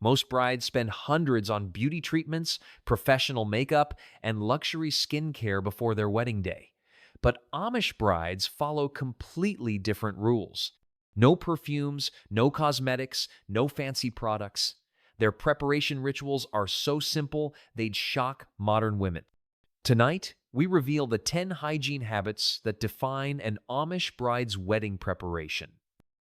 Most brides spend hundreds on beauty treatments, professional makeup, and luxury skincare before their wedding day. But Amish brides follow completely different rules. No perfumes, no cosmetics, no fancy products. Their preparation rituals are so simple, they'd shock modern women. Tonight, we reveal the 10 hygiene habits that define an Amish bride's wedding preparation.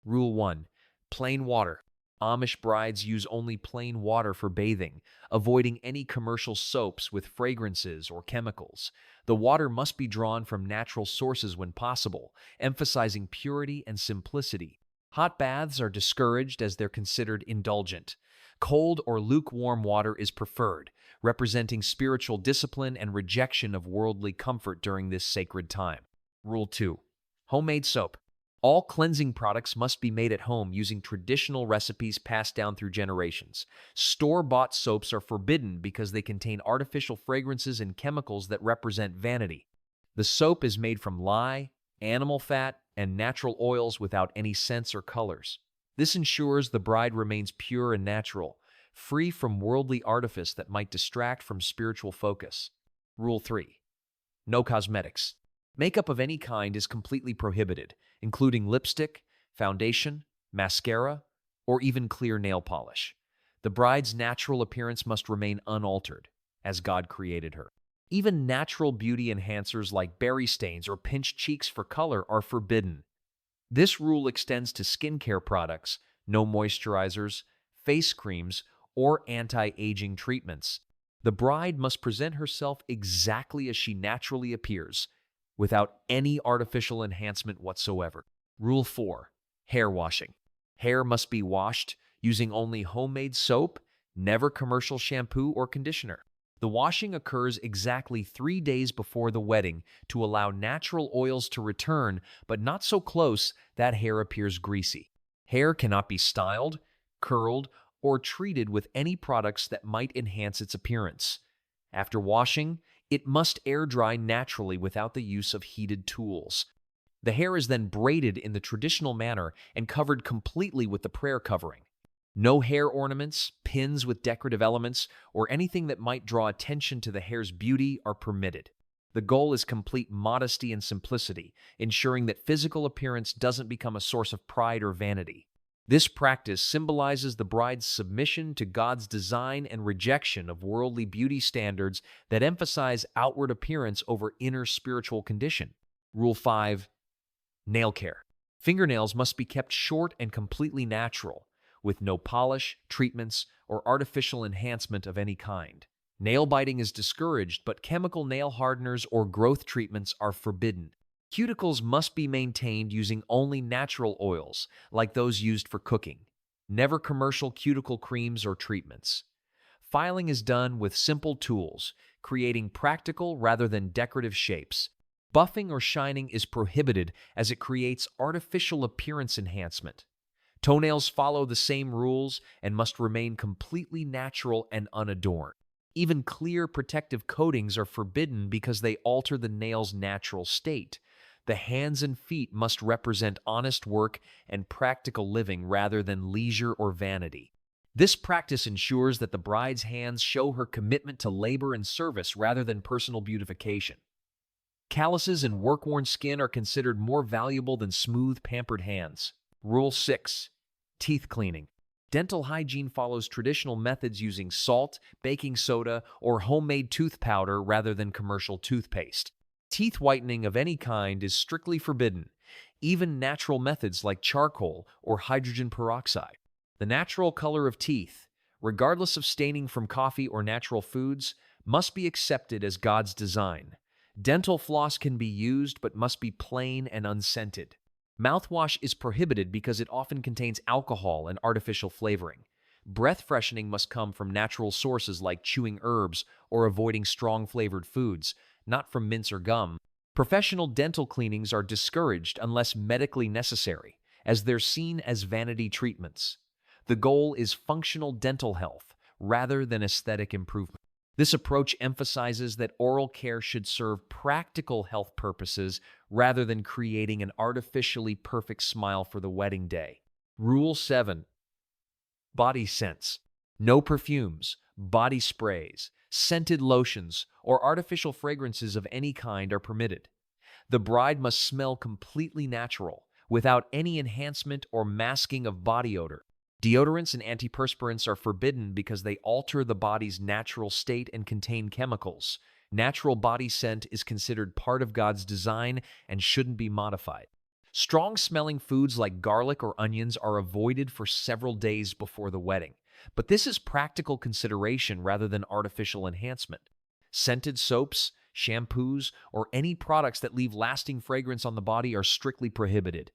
Rule 1. Plain water. Amish brides use only plain water for bathing, avoiding any commercial soaps with fragrances or chemicals. The water must be drawn from natural sources when possible, emphasizing purity and simplicity. Hot baths are discouraged as they're considered indulgent. Cold or lukewarm water is preferred, representing spiritual discipline and rejection of worldly comfort during this sacred time. Rule 2. Homemade soap. All cleansing products must be made at home using traditional recipes passed down through generations. Store-bought soaps are forbidden because they contain artificial fragrances and chemicals that represent vanity. The soap is made from lye, animal fat, and natural oils without any scents or colors. This ensures the bride remains pure and natural, free from worldly artifice that might distract from spiritual focus. Rule 3. No cosmetics. Makeup of any kind is completely prohibited, including lipstick, foundation, mascara, or even clear nail polish. The bride's natural appearance must remain unaltered, as God created her. Even natural beauty enhancers like berry stains or pinched cheeks for color are forbidden. This rule extends to skincare products, no moisturizers, face creams, or anti-aging treatments. The bride must present herself exactly as she naturally appears, without any artificial enhancement whatsoever. Rule 4. Hair washing. Hair must be washed using only homemade soap, never commercial shampoo or conditioner. The washing occurs exactly 3 days before the wedding to allow natural oils to return, but not so close that hair appears greasy. Hair cannot be styled, curled, or treated with any products that might enhance its appearance. After washing, it must air dry naturally without the use of heated tools. The hair is then braided in the traditional manner and covered completely with the prayer covering. No hair ornaments, pins with decorative elements, or anything that might draw attention to the hair's beauty are permitted. The goal is complete modesty and simplicity, ensuring that physical appearance doesn't become a source of pride or vanity. This practice symbolizes the bride's submission to God's design and rejection of worldly beauty standards that emphasize outward appearance over inner spiritual condition. Rule 5. Nail care. Fingernails must be kept short and completely natural, with no polish, treatments, or artificial enhancement of any kind. Nail biting is discouraged, but chemical nail hardeners or growth treatments are forbidden. Cuticles must be maintained using only natural oils, like those used for cooking. Never commercial cuticle creams or treatments. Filing is done with simple tools, creating practical rather than decorative shapes. Buffing or shining is prohibited as it creates artificial appearance enhancement. Toenails follow the same rules and must remain completely natural and unadorned. Even clear protective coatings are forbidden because they alter the nail's natural state. The hands and feet must represent honest work and practical living rather than leisure or vanity. This practice ensures that the bride's hands show her commitment to labor and service rather than personal beautification. Calluses and work-worn skin are considered more valuable than smooth, pampered hands. Rule 6. Teeth cleaning. Dental hygiene follows traditional methods using salt, baking soda, or homemade tooth powder rather than commercial toothpaste. Teeth whitening of any kind is strictly forbidden, even natural methods like charcoal or hydrogen peroxide. The natural color of teeth, regardless of staining from coffee or natural foods, must be accepted as God's design. Dental floss can be used but must be plain and unscented. Mouthwash is prohibited because it often contains alcohol and artificial flavoring. Breath freshening must come from natural sources like chewing herbs or avoiding strong flavored foods, not from mints or gum. Professional dental cleanings are discouraged unless medically necessary, as they're seen as vanity treatments. The goal is functional dental health rather than aesthetic improvement. This approach emphasizes that oral care should serve practical health purposes rather than creating an artificially perfect smile for the wedding day. Rule 7. Body scents. No perfumes, body sprays, scented lotions, or artificial fragrances of any kind are permitted. The bride must smell completely natural, without any enhancement or masking of body odor. Deodorants and antiperspirants are forbidden because they alter the body's natural state and contain chemicals. Natural body scent is considered part of God's design and shouldn't be modified. Strong-smelling foods like garlic or onions are avoided for several days before the wedding, but this is practical consideration rather than artificial enhancement. Scented soaps, shampoos, or any products that leave lasting fragrance on the body are strictly prohibited.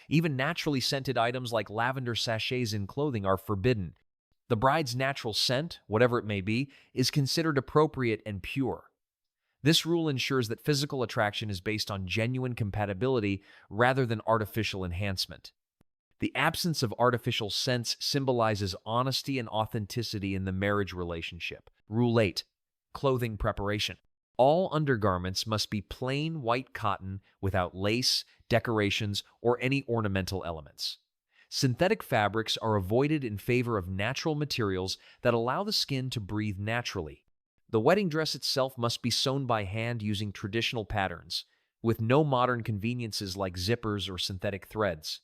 Even naturally scented items like lavender sachets in clothing are forbidden. The bride's natural scent, whatever it may be, is considered appropriate and pure. This rule ensures that physical attraction is based on genuine compatibility rather than artificial enhancement. The absence of artificial scents symbolizes honesty and authenticity in the marriage relationship. Rule 8. Clothing preparation. All undergarments must be plain white cotton without lace, decorations, or any ornamental elements. Synthetic fabrics are avoided in favor of natural materials that allow the skin to breathe naturally. The wedding dress itself must be sewn by hand using traditional patterns, with no modern conveniences like zippers or synthetic threads.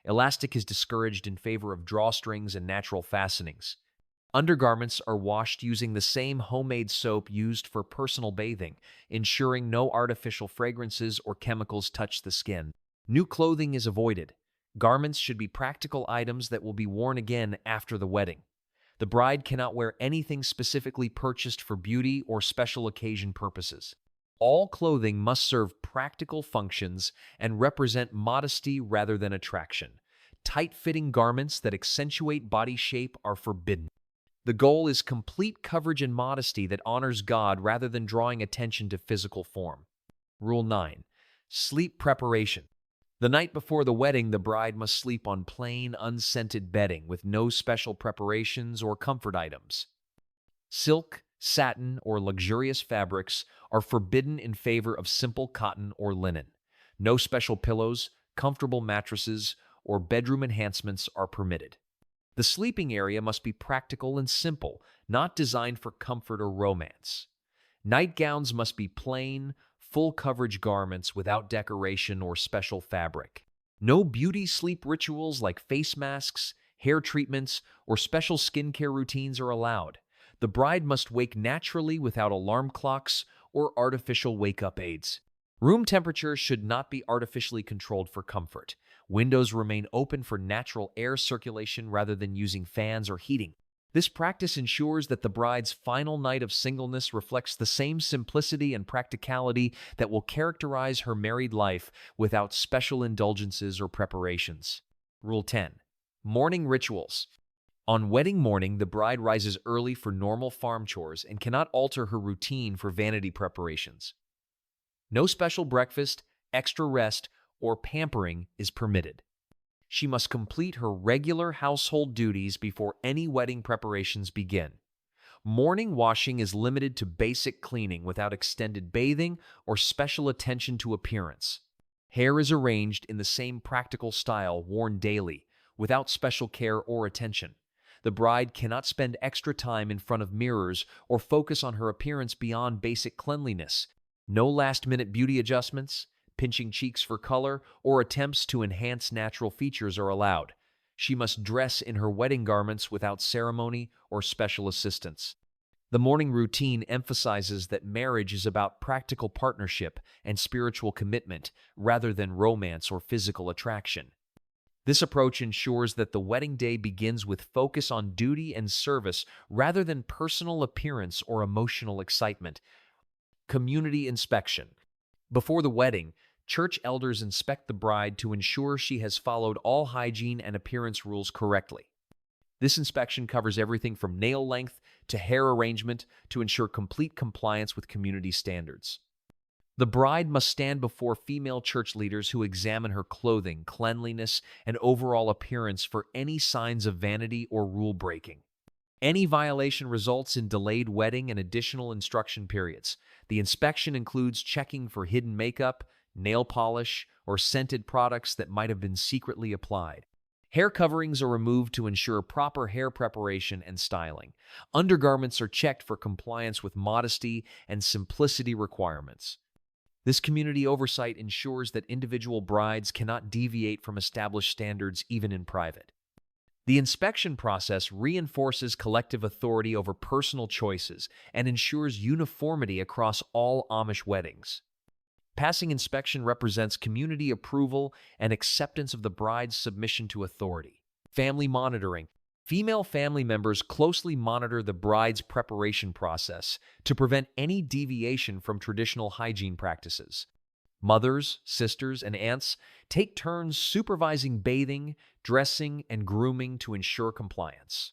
Elastic is discouraged in favor of drawstrings and natural fastenings. Undergarments are washed using the same homemade soap used for personal bathing, ensuring no artificial fragrances or chemicals touch the skin. New clothing is avoided. Garments should be practical items that will be worn again after the wedding. The bride cannot wear anything specifically purchased for beauty or special occasion purposes. All clothing must serve practical functions and represent modesty rather than attraction. Tight-fitting garments that accentuate body shape are forbidden. The goal is complete coverage and modesty that honors God rather than drawing attention to physical form. Rule 9. Sleep preparation. The night before the wedding, the bride must sleep on plain, unscented bedding with no special preparations or comfort items. Silk, satin, or luxurious fabrics are forbidden in favor of simple cotton or linen. No special pillows, comfortable mattresses, or bedroom enhancements are permitted. The sleeping area must be practical and simple, not designed for comfort or romance. Nightgowns must be plain, full-coverage garments without decoration or special fabric. No beauty sleep rituals like face masks, hair treatments, or special skincare routines are allowed. The bride must wake naturally without alarm clocks or artificial wake-up aids. Room temperature should not be artificially controlled for comfort. Windows remain open for natural air circulation rather than using fans or heating. This practice ensures that the bride's final night of singleness reflects the same simplicity and practicality that will characterize her married life without special indulgences or preparations. Rule 10. Morning rituals. On wedding morning, the bride rises early for normal farm chores and cannot alter her routine for vanity preparations. No special breakfast, extra rest, or pampering is permitted. She must complete her regular household duties before any wedding preparations begin. Morning washing is limited to basic cleaning without extended bathing or special attention to appearance. Hair is arranged in the same practical style worn daily, without special care or attention. The bride cannot spend extra time in front of mirrors or focus on her appearance beyond basic cleanliness. No last-minute beauty adjustments, pinching cheeks for color, or attempts to enhance natural features are allowed. She must dress in her wedding garments without ceremony or special assistance. The morning routine emphasizes that marriage is about practical partnership and spiritual commitment rather than romance or physical attraction. This approach ensures that the wedding day begins with focus on duty and service rather than personal appearance or emotional excitement. Community inspection. Before the wedding, church elders inspect the bride to ensure she has followed all hygiene and appearance rules correctly. This inspection covers everything from nail length to hair arrangement to ensure complete compliance with community standards. The bride must stand before female church leaders who examine her clothing, cleanliness, and overall appearance for any signs of vanity or rule breaking. Any violation results in delayed wedding and additional instruction periods. The inspection includes checking for hidden makeup, nail polish, or scented products that might have been secretly applied. Hair coverings are removed to ensure proper hair preparation and styling. Undergarments are checked for compliance with modesty and simplicity requirements. This community oversight ensures that individual brides cannot deviate from established standards even in private. The inspection process reinforces collective authority over personal choices and ensures uniformity across all Amish weddings. Passing inspection represents community approval and acceptance of the bride's submission to authority. Family monitoring. Female family members closely monitor the bride's preparation process to prevent any deviation from traditional hygiene practices. Mothers, sisters, and aunts take turns supervising bathing, dressing, and grooming to ensure compliance.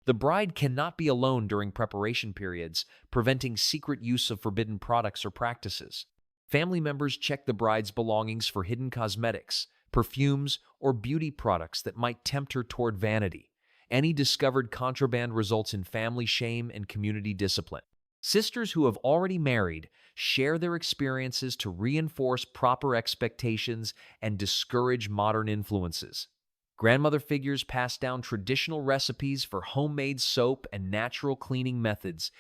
The bride cannot be alone during preparation periods, preventing secret use of forbidden products or practices. Family members check the bride's belongings for hidden cosmetics, perfumes, or beauty products that might tempt her toward vanity. Any discovered contraband results in family shame and community discipline. Sisters who have already married share their experiences to reinforce proper expectations and discourage modern influences. Grandmother figures pass down traditional recipes for homemade soap and natural cleaning methods.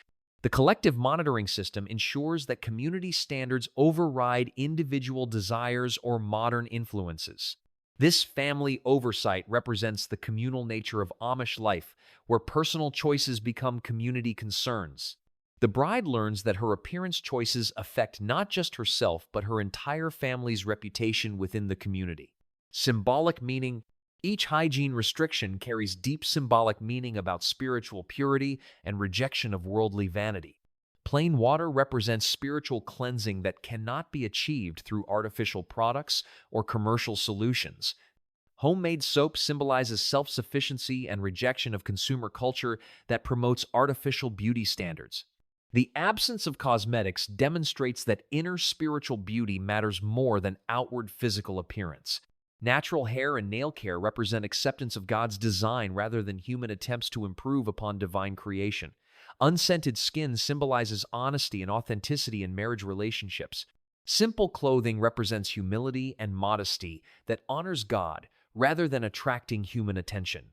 The collective monitoring system ensures that community standards override individual desires or modern influences. This family oversight represents the communal nature of Amish life, where personal choices become community concerns. The bride learns that her appearance choices affect not just herself, but her entire family's reputation within the community. Symbolic meaning. Each hygiene restriction carries deep symbolic meaning about spiritual purity and rejection of worldly vanity. Plain water represents spiritual cleansing that cannot be achieved through artificial products or commercial solutions. Homemade soap symbolizes self-sufficiency and rejection of consumer culture that promotes artificial beauty standards. The absence of cosmetics demonstrates that inner spiritual beauty matters more than outward physical appearance. Natural hair and nail care represent acceptance of God's design rather than human attempts to improve upon divine creation. Unscented skin symbolizes honesty and authenticity in marriage relationships. Simple clothing represents humility and modesty that honors God rather than attracting human attention.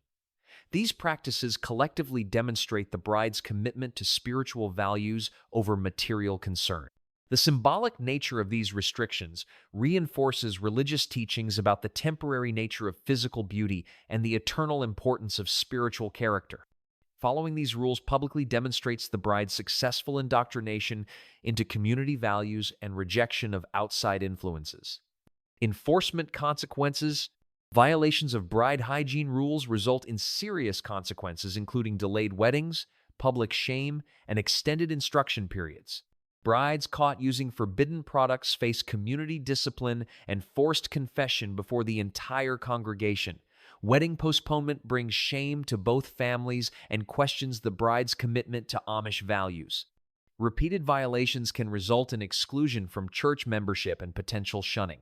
These practices collectively demonstrate the bride's commitment to spiritual values over material concern. The symbolic nature of these restrictions reinforces religious teachings about the temporary nature of physical beauty and the eternal importance of spiritual character. Following these rules publicly demonstrates the bride's successful indoctrination into community values and rejection of outside influences. Enforcement consequences. Violations of bride hygiene rules result in serious consequences, including delayed weddings, public shame, and extended instruction periods. Brides caught using forbidden products face community discipline and forced confession before the entire congregation. Wedding postponement brings shame to both families and questions the bride's commitment to Amish values. Repeated violations can result in exclusion from church membership and potential shunning.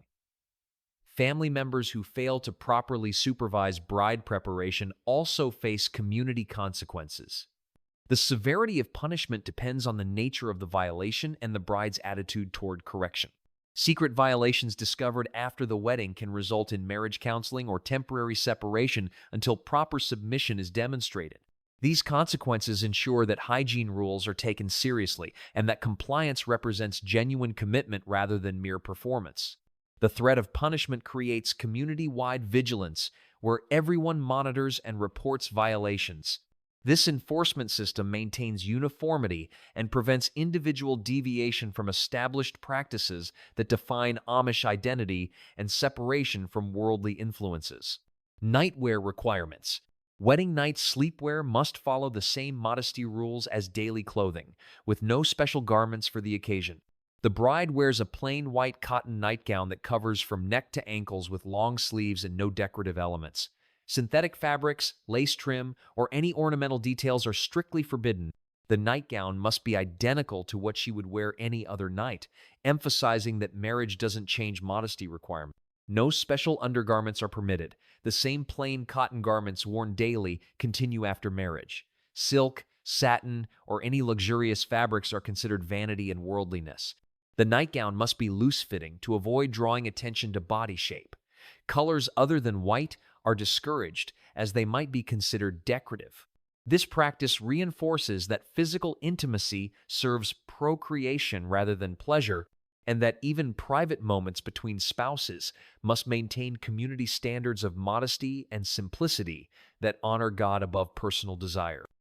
Family members who fail to properly supervise bride preparation also face community consequences. The severity of punishment depends on the nature of the violation and the bride's attitude toward correction. Secret violations discovered after the wedding can result in marriage counseling or temporary separation until proper submission is demonstrated. These consequences ensure that hygiene rules are taken seriously and that compliance represents genuine commitment rather than mere performance. The threat of punishment creates community-wide vigilance where everyone monitors and reports violations. This enforcement system maintains uniformity and prevents individual deviation from established practices that define Amish identity and separation from worldly influences. Nightwear requirements. Wedding night sleepwear must follow the same modesty rules as daily clothing, with no special garments for the occasion. The bride wears a plain white cotton nightgown that covers from neck to ankles with long sleeves and no decorative elements. Synthetic fabrics, lace trim, or any ornamental details are strictly forbidden. The nightgown must be identical to what she would wear any other night, emphasizing that marriage doesn't change modesty requirements. No special undergarments are permitted. The same plain cotton garments worn daily continue after marriage. Silk, satin, or any luxurious fabrics are considered vanity and worldliness. The nightgown must be loose-fitting to avoid drawing attention to body shape. Colors other than white, are discouraged as they might be considered decorative. This practice reinforces that physical intimacy serves procreation rather than pleasure, and that even private moments between spouses must maintain community standards of modesty and simplicity that honor God above personal desire.